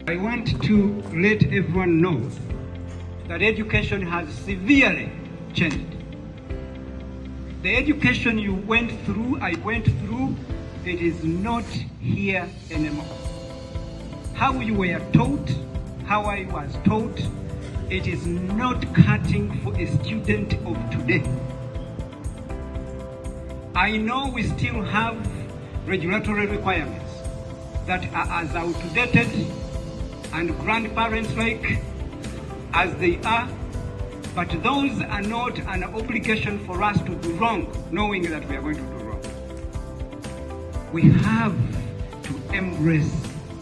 I want to let everyone know that education has severely changed. The education you went through, I went through, it is not here anymore. How you were taught, how I was taught, it is not cutting for a student of today. I know we still have regulatory requirements that are as outdated and grandparents-like as they are, but those are not an obligation for us to do wrong, knowing that we are going to do wrong. We have to embrace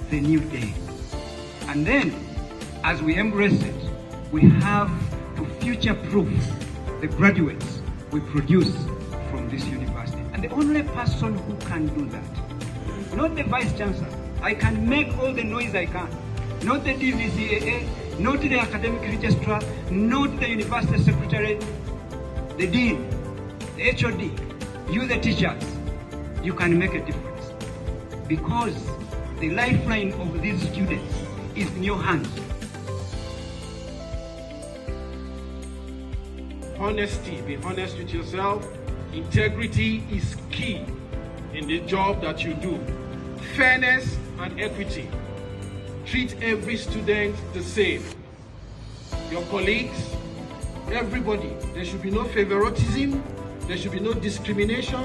the new day. And then, as we embrace it, we have to future-proof the graduates we produce from this university. And the only person who can do that, not the Vice Chancellor. I can make all the noise I can. Not the DVCAA, not the academic registrar, not the university secretary, the dean, the HOD, you the teachers. You can make a difference. Because the lifeline of these students is in your hands. Honesty, be honest with yourself. Integrity is key in the job that you do. Fairness and equity. Treat every student the same. Your colleagues, everybody. There should be no favoritism, there should be no discrimination,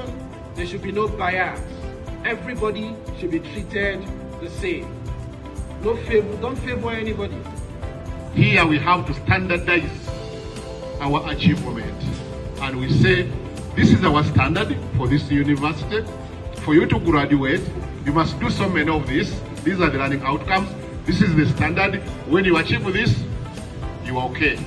there should be no bias. Everybody should be treated the same. No favor, don't favor anybody. Here we have to standardize our achievement. And we say, this is our standard for this university. For you to graduate, you must do so many of this. These are the learning outcomes. This is the standard. When you achieve this, you are okay.